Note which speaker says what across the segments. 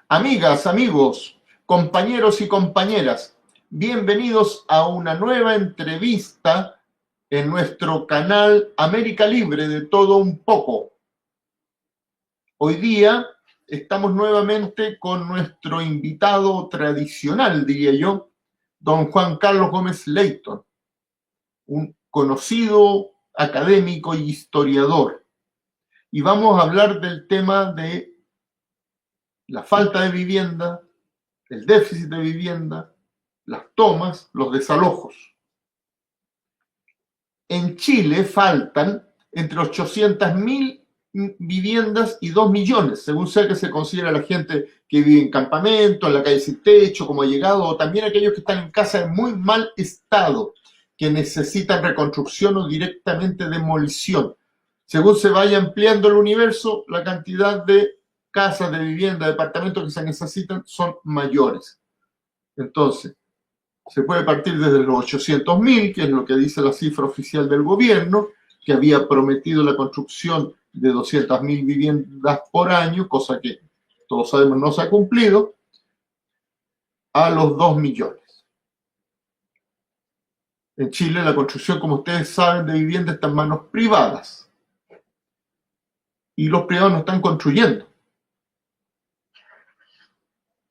Speaker 1: Amigas, amigos, compañeros y compañeras, bienvenidos a una nueva entrevista en nuestro canal América Libre de Todo Un Poco. Hoy día estamos nuevamente con nuestro invitado tradicional, diría yo, don Juan Carlos Gómez Leyton, un conocido académico y historiador. Y vamos a hablar del tema de la falta de vivienda, el déficit de vivienda, las tomas, los desalojos. En Chile faltan entre 800.000 viviendas y 2 millones, según sea que se considera la gente que vive en campamento, en la calle sin techo, como llegado, o también aquellos que están en casa en muy mal estado, que necesitan reconstrucción o directamente demolición. Según se vaya ampliando el universo, la cantidad de casas, de vivienda, de departamentos que se necesitan son mayores. Entonces, se puede partir desde los 800.000, que es lo que dice la cifra oficial del gobierno, que había prometido la construcción de 200.000 viviendas por año, cosa que todos sabemos no se ha cumplido, a los 2 millones. En Chile la construcción, como ustedes saben, de vivienda está en manos privadas. Y los privados no están construyendo.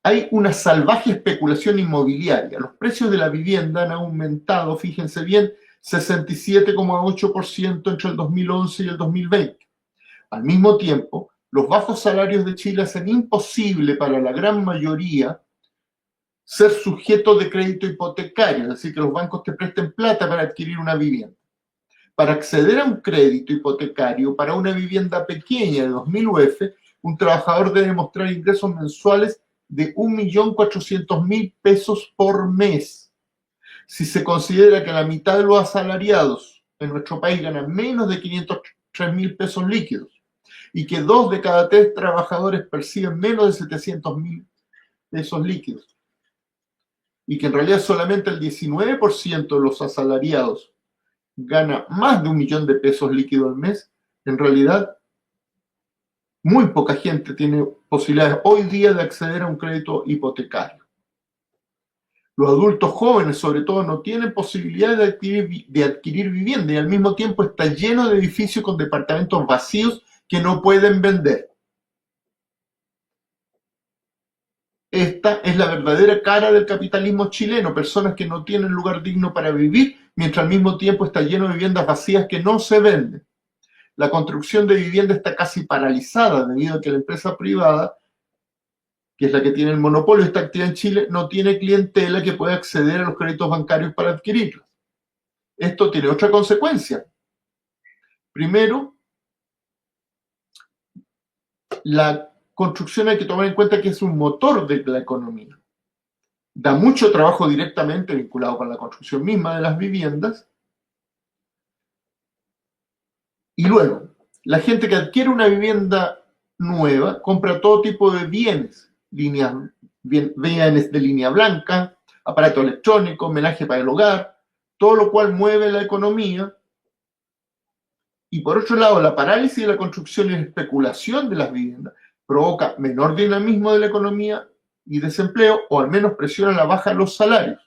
Speaker 1: Hay una salvaje especulación inmobiliaria. Los precios de la vivienda han aumentado, fíjense bien, 67,8% entre el 2011 y el 2020. Al mismo tiempo, los bajos salarios de Chile hacen imposible para la gran mayoría ser sujeto de crédito hipotecario, es decir, que los bancos te presten plata para adquirir una vivienda. Para acceder a un crédito hipotecario para una vivienda pequeña de 2.000 UF, un trabajador debe mostrar ingresos mensuales de 1.400.000 pesos por mes. Si se considera que la mitad de los asalariados en nuestro país ganan menos de 503.000 pesos líquidos y que 2 de cada 3 trabajadores perciben menos de 700.000 pesos líquidos y que en realidad solamente el 19% de los asalariados gana más de 1 millón de pesos líquidos al mes, en realidad muy poca gente tiene posibilidades hoy día de acceder a un crédito hipotecario. Los adultos jóvenes, sobre todo, no tienen posibilidad de adquirir vivienda y al mismo tiempo está lleno de edificios con departamentos vacíos que no pueden vender. Esta es la verdadera cara del capitalismo chileno, personas que no tienen lugar digno para vivir, mientras al mismo tiempo está lleno de viviendas vacías que no se venden. La construcción de vivienda está casi paralizada debido a que la empresa privada, que es la que tiene el monopolio de esta actividad en Chile, no tiene clientela que pueda acceder a los créditos bancarios para adquirirlos. Esto tiene otra consecuencia. Primero, la construcción hay que tomar en cuenta que es un motor de la economía. Da mucho trabajo directamente vinculado con la construcción misma de las viviendas. Y luego, la gente que adquiere una vivienda nueva compra todo tipo de bienes, bienes de línea blanca, aparato electrónico, menaje para el hogar, todo lo cual mueve la economía. Y por otro lado, la parálisis de la construcción y la especulación de las viviendas provoca menor dinamismo de la economía y desempleo, o al menos presiona la baja de los salarios.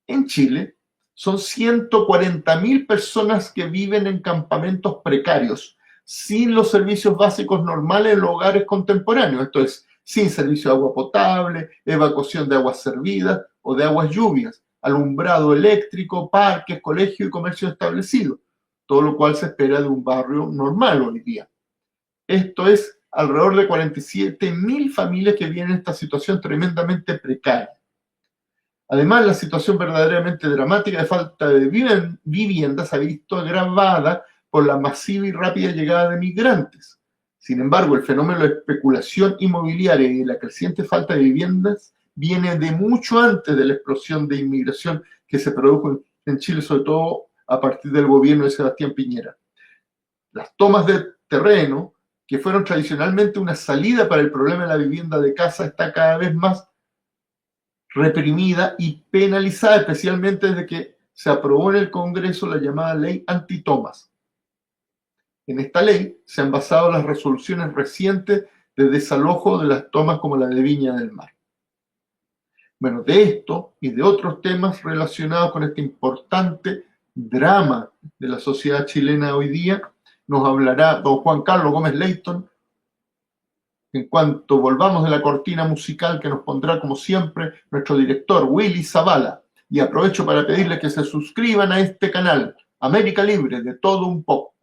Speaker 1: En Chile son 140.000 personas que viven en campamentos precarios, sin los servicios básicos normales en los hogares contemporáneos, esto es, sin servicio de agua potable, evacuación de aguas servidas o de aguas lluvias, alumbrado eléctrico, parques, colegios y comercio establecido, todo lo cual se espera de un barrio normal hoy día. Esto es alrededor de 47.000 familias que viven en esta situación tremendamente precaria. Además, la situación verdaderamente dramática de falta de vivienda se ha visto agravada por la masiva y rápida llegada de migrantes. Sin embargo, el fenómeno de especulación inmobiliaria y de la creciente falta de viviendas viene de mucho antes de la explosión de inmigración que se produjo en Chile, sobre todo a partir del gobierno de Sebastián Piñera. Las tomas de terreno, que fueron tradicionalmente una salida para el problema de la vivienda de casa, está cada vez más reprimida y penalizada, especialmente desde que se aprobó en el Congreso la llamada ley antitomas. En esta ley se han basado las resoluciones recientes de desalojo de las tomas como la de Viña del Mar. Bueno, de esto y de otros temas relacionados con este importante drama de la sociedad chilena hoy día nos hablará don Juan Carlos Gómez Leighton en cuanto volvamos de la cortina musical que nos pondrá como siempre nuestro director Willy Zavala. Y aprovecho para pedirles que se suscriban a este canal, América Libre, de todo un poco.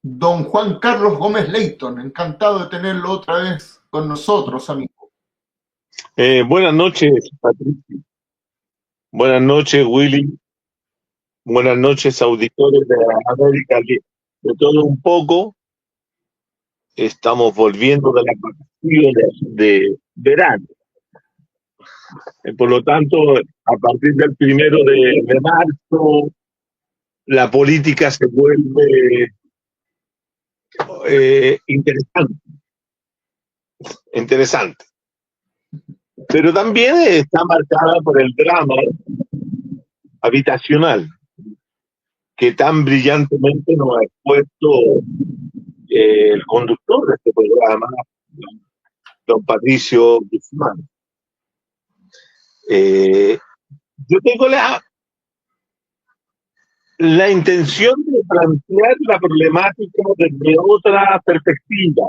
Speaker 1: Don Juan Carlos Gómez Leighton, encantado de tenerlo otra vez con nosotros, amigo.
Speaker 2: Buenas noches, Patricio. Buenas noches, Willy. Buenas noches, auditores de América, de todo un poco. Estamos volviendo de las vacaciones de verano. Por lo tanto, a partir del 1 de marzo, la política se vuelve interesante. Pero también está marcada por el drama habitacional que tan brillantemente nos ha expuesto el conductor de este programa, don Patricio Guzmán. Yo tengo la intención de plantear la problemática desde otra perspectiva,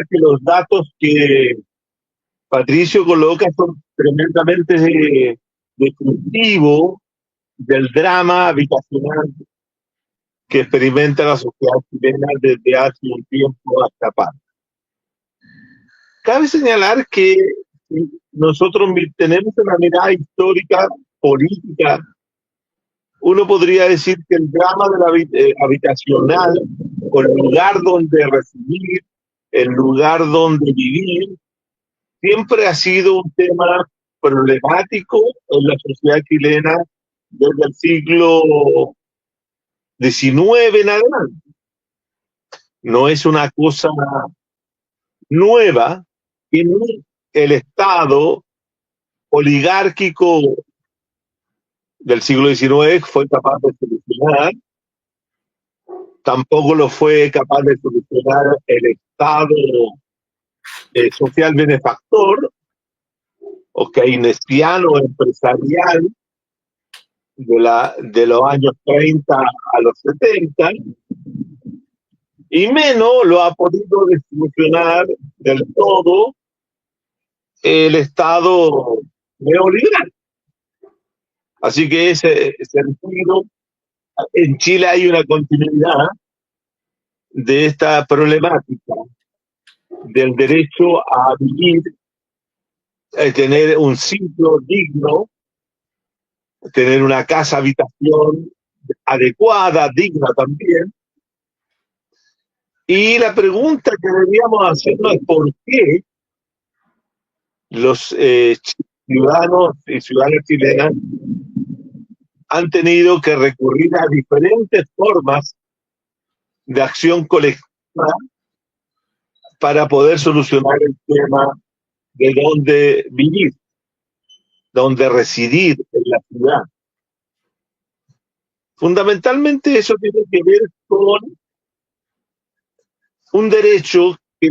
Speaker 2: que los datos que Patricio coloca son tremendamente descriptivos del drama habitacional que experimenta la sociedad chilena desde hace un tiempo hasta acá. Cabe señalar que nosotros tenemos una mirada histórica, política. Uno podría decir que el drama de la habitacional, o el lugar donde residir, el lugar donde vivir, siempre ha sido un tema problemático en la sociedad chilena desde el siglo XIX en adelante. No es una cosa nueva que el Estado oligárquico del siglo XIX fue capaz de solucionar, tampoco lo fue capaz de solucionar el Estado social benefactor o keynesiano empresarial de los años 30 a los 70, y menos lo ha podido solucionar del todo el Estado neoliberal. Así que ese sentido, en Chile hay una continuidad de esta problemática del derecho a vivir, a tener un sitio digno, tener una casa habitación adecuada, digna también. Y la pregunta que deberíamos hacernos es por qué los ciudadanos y ciudadanas chilenas han tenido que recurrir a diferentes formas de acción colectiva para poder solucionar el tema de dónde vivir, dónde residir en la ciudad. Fundamentalmente eso tiene que ver con un derecho que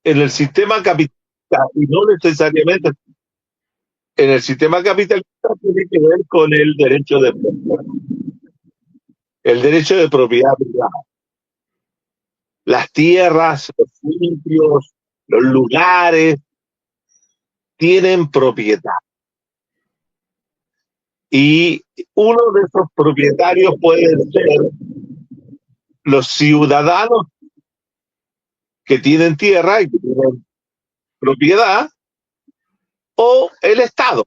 Speaker 2: en el sistema capitalista, y no necesariamente en el sistema capitalista, tiene que ver con el derecho de propiedad. El derecho de propiedad privada. Las tierras, los sitios, los lugares tienen propiedad. Y uno de esos propietarios pueden ser los ciudadanos que tienen tierra y que tienen propiedad, o el Estado.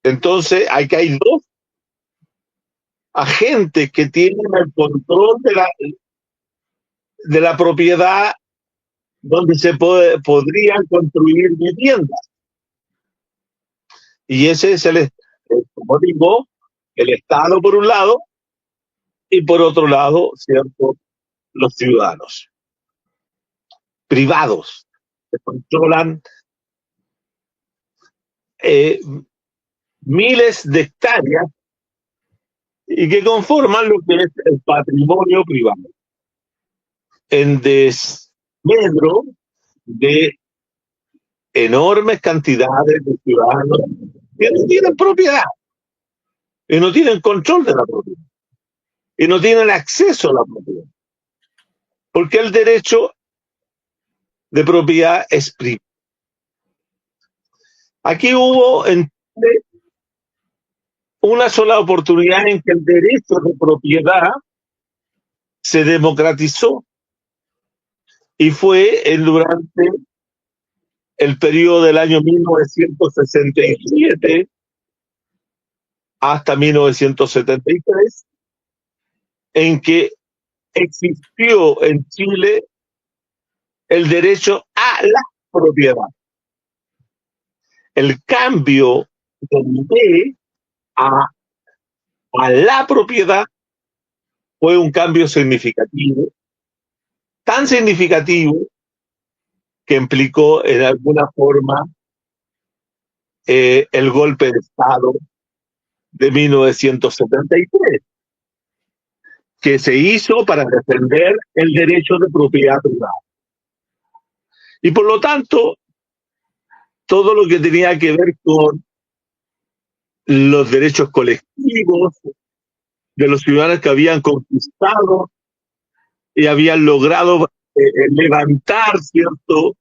Speaker 2: Entonces, aquí hay dos agentes que tienen el control de la propiedad donde se podrían construir viviendas. Y ese es como digo, el Estado por un lado, y por otro lado, ¿cierto?, los ciudadanos privados que controlan miles de hectáreas y que conforman lo que es el patrimonio privado, en desmedro de enormes cantidades de ciudadanos que no tienen propiedad y no tienen control de la propiedad y no tienen acceso a la propiedad, porque el derecho de propiedad es privado. Aquí hubo en Chile una sola oportunidad en que el derecho de propiedad se democratizó, y fue durante el periodo del año 1967 hasta 1973, en que existió en Chile el derecho a la propiedad. El cambio de B a la propiedad fue un cambio significativo, tan significativo que implicó en alguna forma el golpe de Estado de 1973, que se hizo para defender el derecho de propiedad privada. Y por lo tanto, todo lo que tenía que ver con los derechos colectivos de los ciudadanos que habían conquistado y habían logrado levantar, ¿cierto?,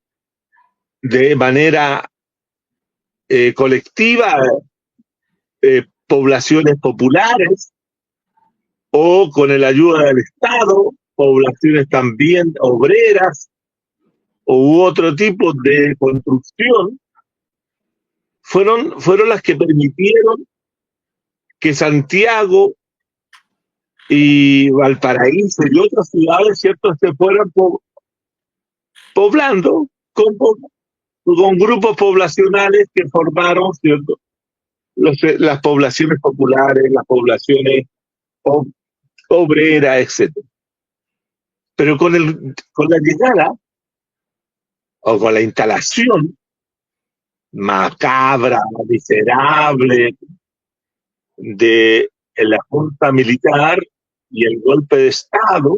Speaker 2: de manera colectiva poblaciones populares, o con la ayuda del Estado, poblaciones también obreras, u otro tipo de construcción, fueron las que permitieron que Santiago y Valparaíso y otras ciudades, ¿cierto?, se fueran poblando con grupos poblacionales que formaron, ¿cierto?, las poblaciones populares, las poblaciones obreras, etc. Pero con la llegada o con la instalación macabra, miserable de la junta militar y el golpe de Estado,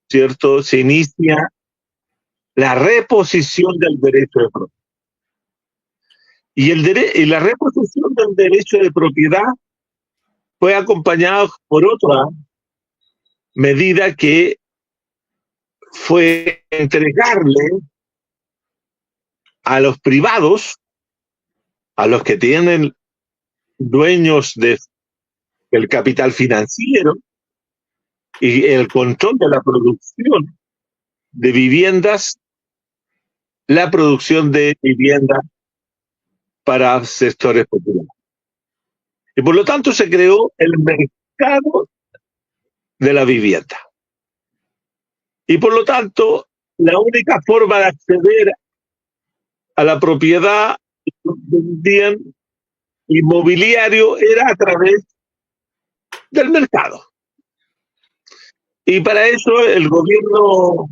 Speaker 2: ¿cierto?, se inicia la reposición del derecho de propiedad. Y la reposición del derecho de propiedad fue acompañada por otra medida, que fue entregarle a los privados, a los que tienen dueños del capital financiero y el control de la producción de viviendas, la producción de viviendas para sectores populares. Y por lo tanto se creó el mercado de la vivienda. Y por lo tanto, la única forma de acceder a la propiedad bien inmobiliario era a través del mercado. Y para eso el gobierno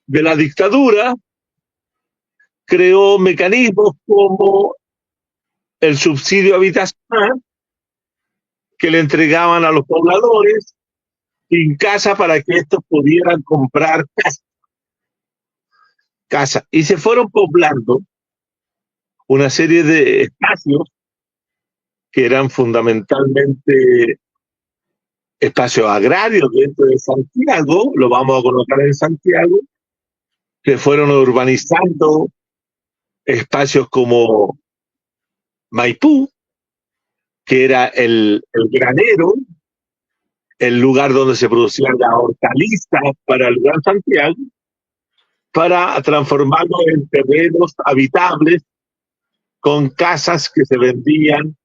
Speaker 2: de la dictadura creó mecanismos como el subsidio habitacional, que le entregaban a los pobladores sin casa para que estos pudieran comprar casa. Y se fueron poblando una serie de espacios que eran fundamentalmente espacios agrarios dentro de Santiago, lo vamos a colocar en Santiago, que fueron urbanizando espacios como Maipú, que era el granero, el lugar donde se producían las hortalizas para el Gran Santiago, para transformarlo en terrenos habitables con casas que se vendían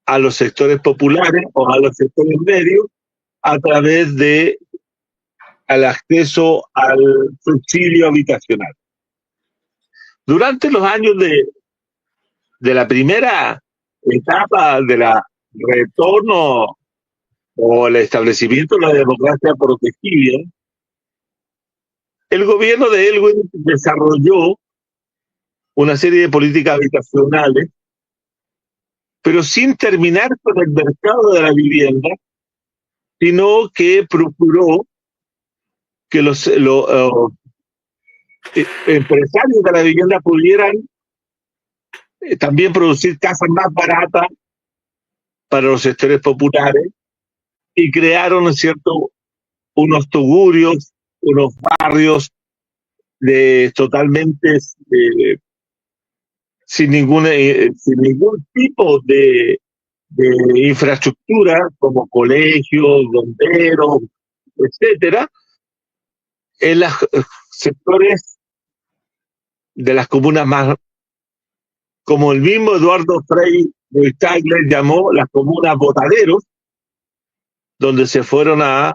Speaker 2: a los sectores populares o a los sectores medios a través de al acceso al subsidio habitacional. Durante los años de la primera etapa de la retorno o el establecimiento de la democracia protegida, el gobierno de Elwin desarrolló una serie de políticas habitacionales, pero sin terminar con el mercado de la vivienda, sino que procuró que los empresarios de la vivienda pudieran también producir casas más baratas para los sectores populares y crearon, ¿no es cierto?, unos tugurios, unos barrios totalmente sin ningún tipo de infraestructura como colegios, bomberos, etcétera, en los sectores de las comunas más, como el mismo Eduardo Frei Ruiz-Tagle llamó, las comunas botaderos, donde se fueron a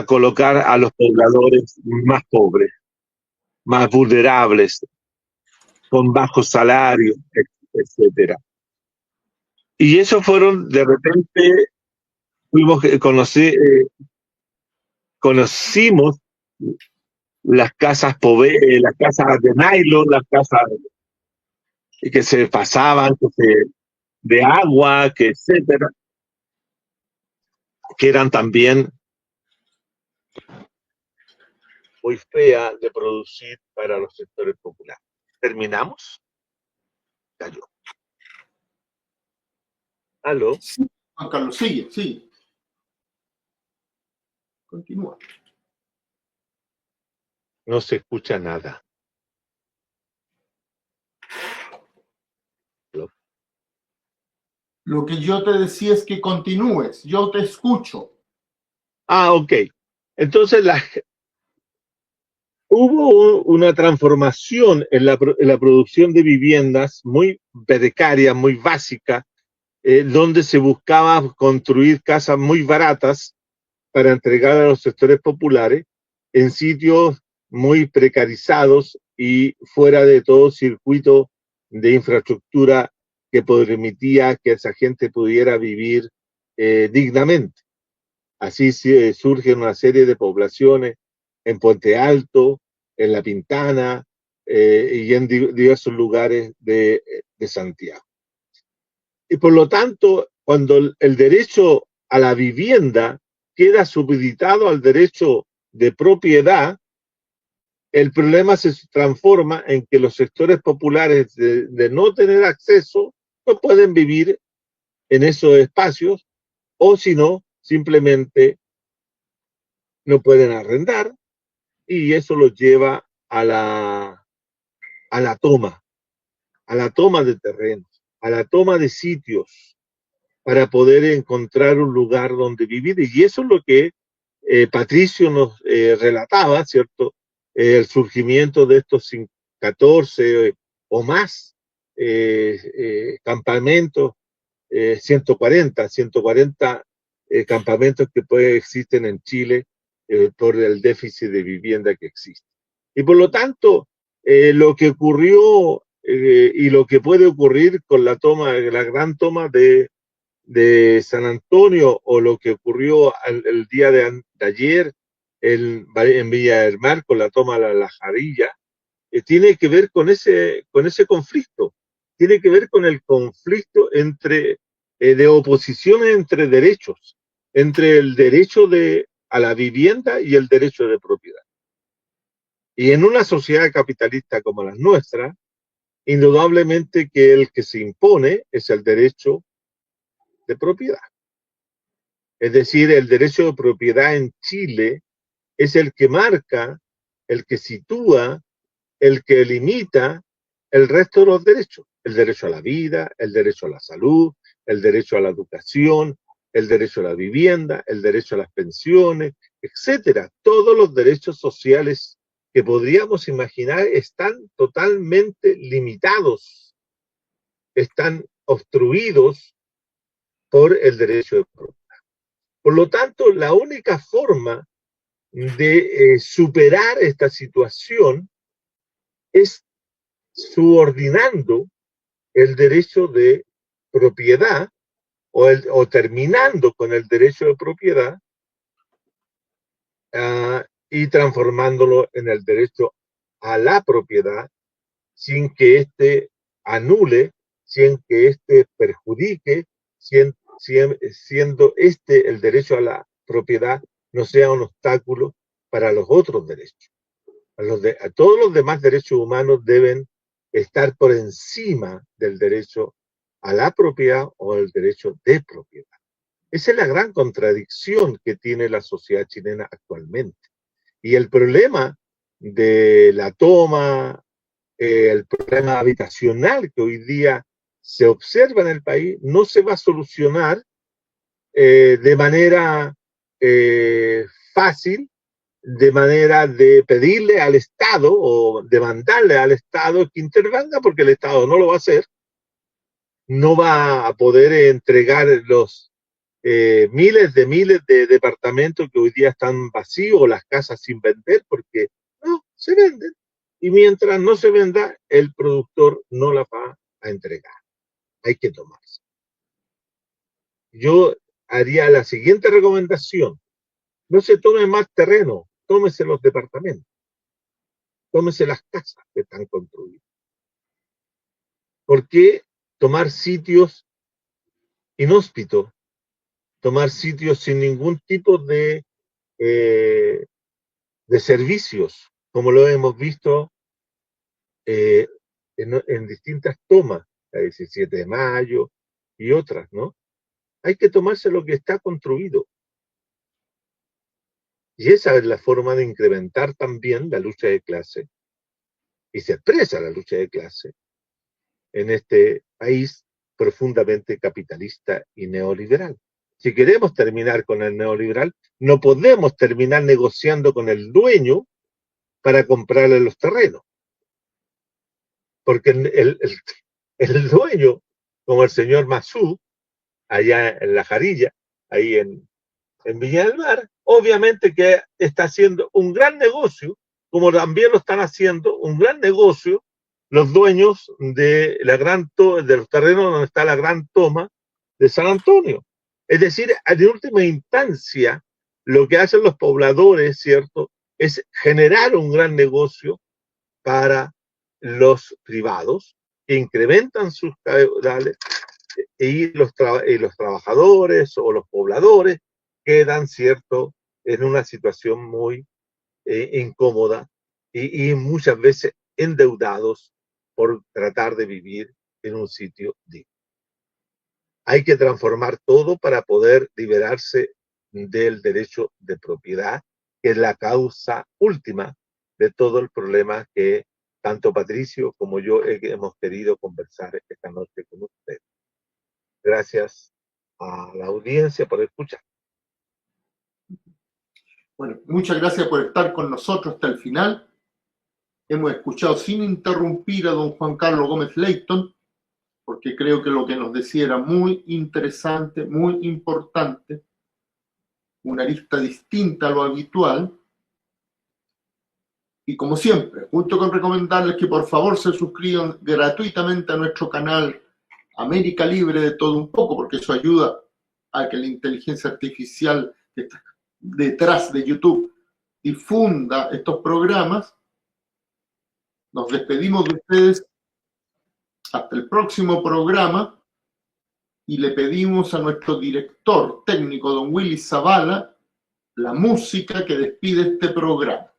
Speaker 2: colocar a los pobladores más pobres, más vulnerables, con bajos salarios, etcétera. Y eso fueron, de repente, conocimos las casas de nylon, las casas que se pasaban, de agua, etcétera, que eran también muy feas de producir para los sectores populares. ¿Terminamos? Cayó. ¿Aló?
Speaker 1: Sí, Juan Carlos, sigue. Continúa.
Speaker 2: No se escucha nada. ¿Aló?
Speaker 1: Lo que yo te decía es que continúes, yo te escucho.
Speaker 2: Ok. Entonces hubo una transformación en la producción de viviendas muy precaria, muy básica, donde se buscaba construir casas muy baratas para entregar a los sectores populares en sitios muy precarizados y fuera de todo circuito de infraestructura que permitía que esa gente pudiera vivir dignamente. Así surgen una serie de poblaciones en Puente Alto, en La Pintana y en diversos lugares de Santiago. Y por lo tanto, cuando el derecho a la vivienda queda supeditado al derecho de propiedad, el problema se transforma en que los sectores populares de no tener acceso no pueden vivir en esos espacios, o si no, simplemente no pueden arrendar, y eso los lleva a la toma de terrenos, a la toma de sitios para poder encontrar un lugar donde vivir. Y eso es lo que Patricio nos relataba, ¿cierto? El surgimiento de estos 14 o más campamentos, 140 campamentos que existen en Chile por el déficit de vivienda que existe. Y por lo tanto, lo que ocurrió y lo que puede ocurrir con la gran toma de San Antonio, o lo que ocurrió el día de ayer en Villa del Mar con la toma de la Jarilla, tiene que ver con ese conflicto, tiene que ver con el conflicto de oposiciones entre derechos, entre el derecho a la vivienda y el derecho de propiedad. Y en una sociedad capitalista como la nuestra, indudablemente que el que se impone es el derecho de propiedad. Es decir, el derecho de propiedad en Chile es el que marca, el que sitúa, el que limita el resto de los derechos. El derecho a la vida, el derecho a la salud, el derecho a la educación, el derecho a la vivienda, el derecho a las pensiones, etcétera. Todos los derechos sociales que podríamos imaginar están totalmente limitados, están obstruidos por el derecho de propiedad. Por lo tanto, la única forma de superar esta situación es subordinando el derecho de propiedad o terminando con el derecho de propiedad y transformándolo en el derecho a la propiedad sin que éste anule, sin que éste perjudique, siendo este el derecho a la propiedad no sea un obstáculo para los otros derechos. A todos los demás derechos humanos deben estar por encima del derecho a la propiedad o el derecho de propiedad. Esa es la gran contradicción que tiene la sociedad chilena actualmente. Y el problema de la toma, el problema habitacional que hoy día se observa en el país, no se va a solucionar de manera fácil, de manera de pedirle al Estado o demandarle al Estado que intervenga, porque el Estado no lo va a hacer, no va a poder entregar los miles de departamentos que hoy día están vacíos, las casas sin vender, porque no se venden. Y mientras no se venda, el productor no la va a entregar. Hay que tomarse. Yo haría la siguiente recomendación. No se tome más terreno, tómese los departamentos, tómese las casas que están construidas. ¿Por qué tomar sitios inhóspitos? Tomar sitios sin ningún tipo de servicios, como lo hemos visto en distintas tomas, la 17 de mayo y otras, ¿no? Hay que tomarse lo que está construido. Y esa es la forma de incrementar también la lucha de clase. Y se expresa la lucha de clase en este país profundamente capitalista y neoliberal. Si queremos terminar con el neoliberal, no podemos terminar negociando con el dueño para comprarle los terrenos. Porque el dueño, como el señor Masú, allá en La Jarilla, ahí en Viña del Mar, obviamente que está haciendo un gran negocio, como también lo están haciendo un gran negocio los dueños de los terrenos donde está la gran toma de San Antonio. Es decir, en última instancia, lo que hacen los pobladores, ¿cierto?, es generar un gran negocio para los privados que incrementan sus caudales y los trabajadores o los pobladores quedan, ¿cierto?, en una situación muy incómoda y muchas veces endeudados por tratar de vivir en un sitio digno. Hay que transformar todo para poder liberarse del derecho de propiedad, que es la causa última de todo el problema que tanto Patricio como yo hemos querido conversar esta noche con ustedes. Gracias a la audiencia por escuchar.
Speaker 1: Bueno, muchas gracias por estar con nosotros hasta el final. Hemos escuchado sin interrumpir a don Juan Carlos Gómez Leyton, porque creo que lo que nos decía era muy interesante, muy importante, una arista distinta a lo habitual. Y como siempre, junto con recomendarles que por favor se suscriban gratuitamente a nuestro canal América Libre de Todo Un Poco, porque eso ayuda a que la inteligencia artificial que está detrás de YouTube difunda estos programas. Nos despedimos de ustedes hasta el próximo programa y le pedimos a nuestro director técnico, don Willy Zavala, la música que despide este programa.